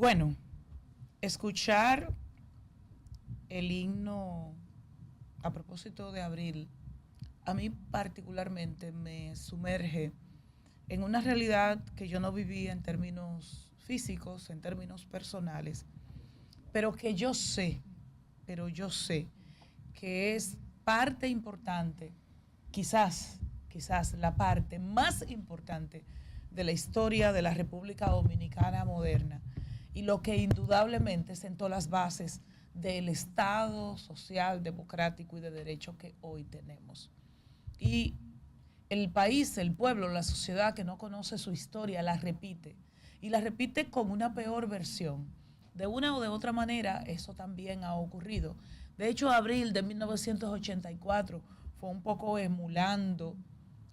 Bueno, escuchar el himno a propósito de abril, a mí particularmente me sumerge en una realidad que yo no viví en términos físicos, en términos personales, pero que yo sé que es parte importante, quizás la parte más importante de la historia de la República Dominicana moderna y lo que indudablemente sentó las bases del Estado social, democrático y de derecho que hoy tenemos. Y el país, el pueblo, la sociedad que no conoce su historia la repite y la repite con una peor versión. De una o de otra manera, eso también ha ocurrido. De hecho, abril de 1984 fue un poco emulando,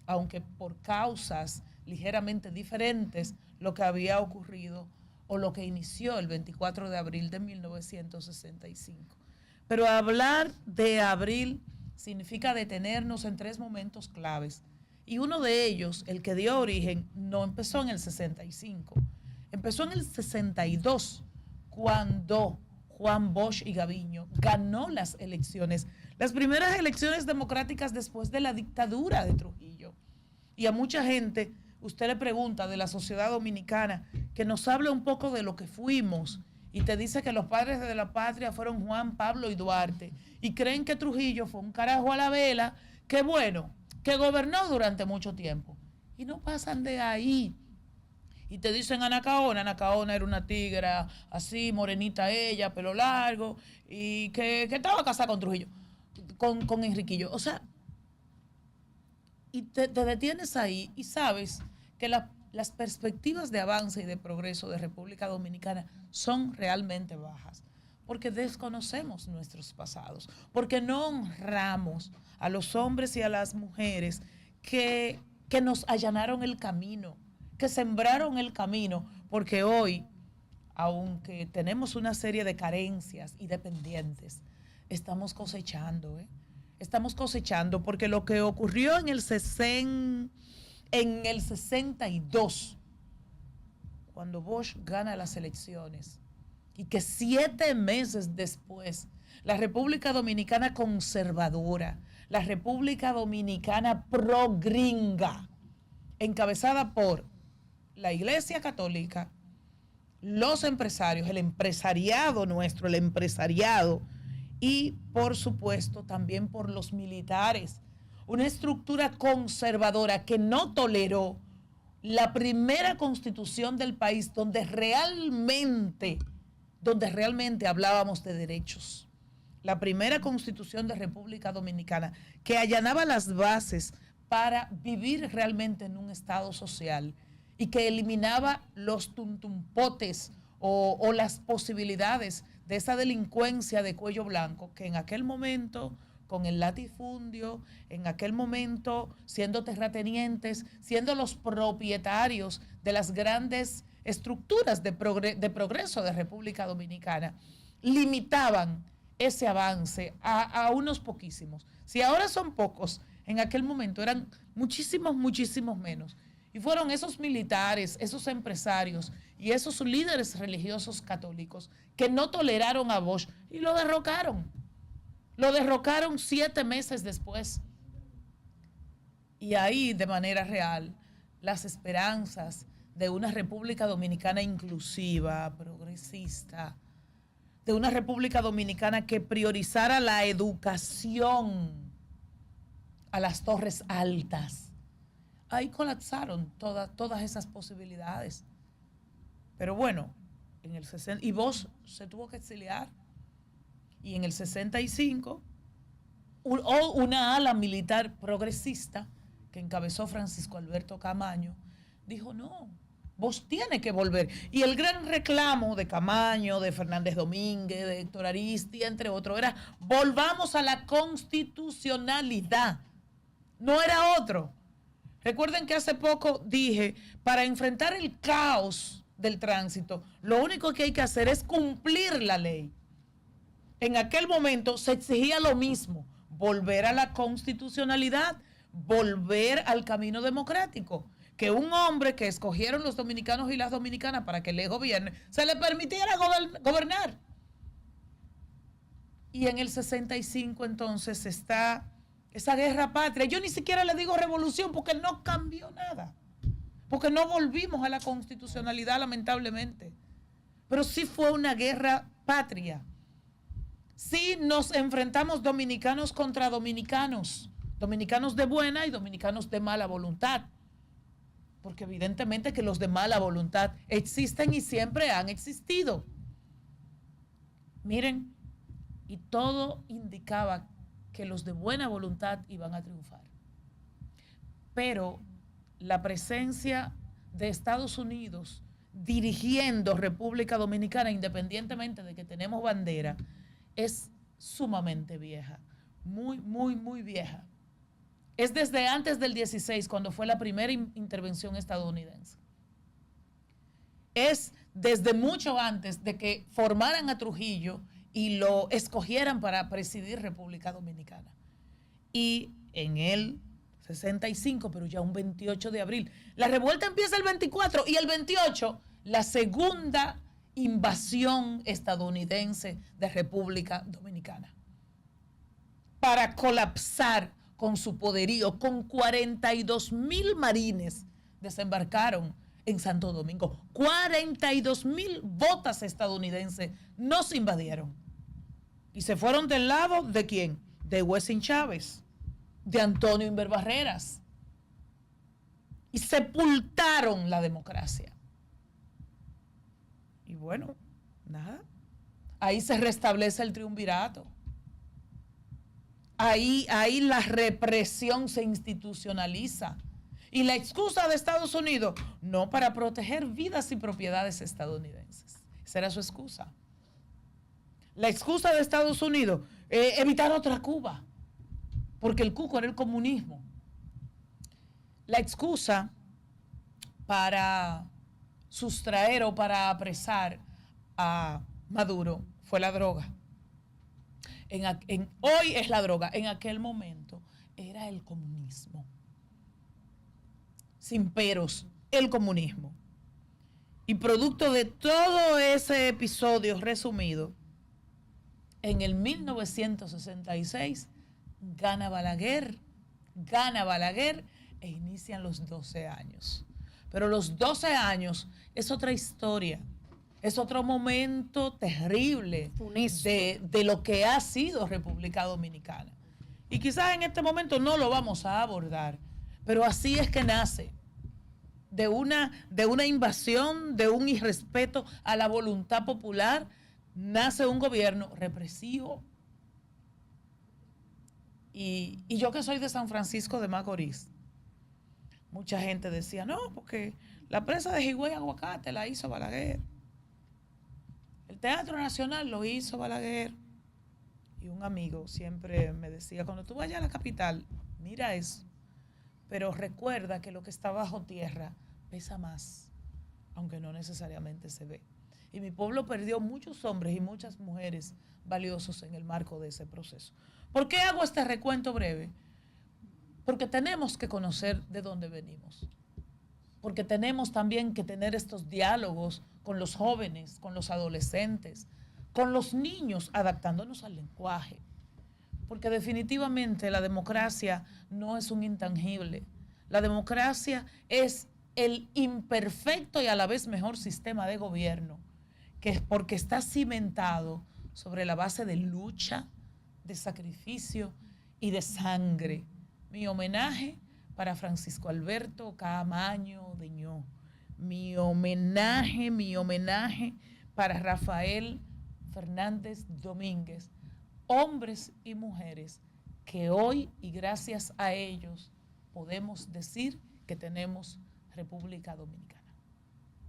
aunque por causas ligeramente diferentes, lo que había ocurrido o lo que inició el 24 de abril de 1965. Pero hablar de abril significa detenernos en tres momentos claves. Y uno de ellos, el que dio origen, no empezó en el 65, empezó en el 62, cuando Juan Bosch y Gaviño ganó las elecciones, las primeras elecciones democráticas después de la dictadura de Trujillo. Y a mucha gente, usted le pregunta de la sociedad dominicana, que nos hable un poco de lo que fuimos, y te dice que los padres de la patria fueron Juan, Pablo y Duarte, y creen que Trujillo fue un carajo a la vela, que bueno, que gobernó durante mucho tiempo. Y no pasan de ahí. Y te dicen Anacaona era una tigra, así, morenita ella, pelo largo, y que estaba casada con Trujillo, con Enriquillo. O sea, y te detienes ahí y sabes que las perspectivas de avance y de progreso de República Dominicana son realmente bajas, porque desconocemos nuestros pasados, porque no honramos a los hombres y a las mujeres que nos allanaron el camino, que sembraron el camino, porque hoy, aunque tenemos una serie de carencias y de pendientes, estamos cosechando, estamos cosechando, porque lo que ocurrió en el 62, cuando Bosch gana las elecciones, y que 7 meses después, la República Dominicana conservadora, la República Dominicana pro-gringa, encabezada por la Iglesia Católica, los empresarios, el empresariado nuestro, el empresariado, y por supuesto también por los militares, una estructura conservadora que no toleró la primera constitución del país donde realmente hablábamos de derechos. La primera constitución de República Dominicana que allanaba las bases para vivir realmente en un estado social y que eliminaba los tuntumpotes o las posibilidades de esa delincuencia de cuello blanco que en aquel momento, con el latifundio, en aquel momento siendo terratenientes, siendo los propietarios de las grandes estructuras de progreso de República Dominicana, limitaban ese avance a unos poquísimos. Si ahora son pocos, en aquel momento eran muchísimos, muchísimos menos. Y fueron esos militares, esos empresarios y esos líderes religiosos católicos que no toleraron a Bosch y lo derrocaron. Lo derrocaron 7 meses después. Y ahí, de manera real, las esperanzas de una República Dominicana inclusiva, progresista, de una República Dominicana que priorizara la educación a las torres altas. Ahí colapsaron todas esas posibilidades. Pero bueno, en el 60, y Bosch se tuvo que exiliar. Y en el 65, una ala militar progresista que encabezó Francisco Alberto Camaño, dijo no, Bosch tiene que volver. Y el gran reclamo de Camaño, de Fernández Domínguez, de Héctor Aristi, entre otros, era volvamos a la constitucionalidad. No era otro. Recuerden que hace poco dije, para enfrentar el caos del tránsito, lo único que hay que hacer es cumplir la ley. En aquel momento se exigía lo mismo, volver a la constitucionalidad, volver al camino democrático, que un hombre que escogieron los dominicanos y las dominicanas para que le gobierne, se le permitiera gobernar. Y en el 65 entonces está esa guerra patria. Yo ni siquiera le digo revolución porque no cambió nada. Porque no volvimos a la constitucionalidad, lamentablemente. Pero sí fue una guerra patria. Sí nos enfrentamos dominicanos contra dominicanos. Dominicanos de buena y dominicanos de mala voluntad. Porque evidentemente que los de mala voluntad existen y siempre han existido. Miren, y todo indicaba que los de buena voluntad iban a triunfar. Pero la presencia de Estados Unidos dirigiendo República Dominicana, independientemente de que tenemos bandera, es sumamente vieja, muy vieja. Es desde antes del 16, cuando fue la primera intervención estadounidense. Es desde mucho antes de que formaran a Trujillo y lo escogieran para presidir República Dominicana. Y en el 65, pero ya un 28 de abril. La revuelta empieza el 24 y el 28, la segunda invasión estadounidense de República Dominicana. Para colapsar con su poderío, con 42,000 marines desembarcaron en Santo Domingo. 42,000 botas estadounidenses nos invadieron. Y se fueron del lado de ¿quién? De Wessing Chávez, de Antonio Inver Barreras. Y sepultaron la democracia. Y bueno, nada. Ahí se restablece el triunvirato. Ahí la represión se institucionaliza. Y la excusa de Estados Unidos, no, para proteger vidas y propiedades estadounidenses. Esa era su excusa. La excusa de Estados Unidos, evitar otra Cuba, porque el cuco era el comunismo. La excusa para sustraer o para apresar a Maduro fue la droga. Hoy es la droga, en aquel momento era el comunismo. Sin peros, el comunismo. Y producto de todo ese episodio resumido, en el 1966 gana Balaguer e inician los 12 años. Pero los 12 años es otra historia, es otro momento terrible de lo que ha sido República Dominicana. Y quizás en este momento no lo vamos a abordar, pero así es que nace. De una invasión, de un irrespeto a la voluntad popular, nace un gobierno represivo. Y yo que soy de San Francisco de Macorís, mucha gente decía, no, porque la presa de Higüey Aguacate la hizo Balaguer. El Teatro Nacional lo hizo Balaguer. Y un amigo siempre me decía, cuando tú vayas a la capital, mira eso. Pero recuerda que lo que está bajo tierra pesa más, aunque no necesariamente se ve. Y mi pueblo perdió muchos hombres y muchas mujeres valiosos en el marco de ese proceso. ¿Por qué hago este recuento breve? Porque tenemos que conocer de dónde venimos. Porque tenemos también que tener estos diálogos con los jóvenes, con los adolescentes, con los niños, adaptándonos al lenguaje. Porque definitivamente la democracia no es un intangible. La democracia es el imperfecto y a la vez mejor sistema de gobierno, que es porque está cimentado sobre la base de lucha, de sacrificio y de sangre. Mi homenaje para Francisco Alberto Caamaño Deñó. Mi homenaje para Rafael Fernández Domínguez. Hombres y mujeres que hoy, y gracias a ellos, podemos decir que tenemos República Dominicana.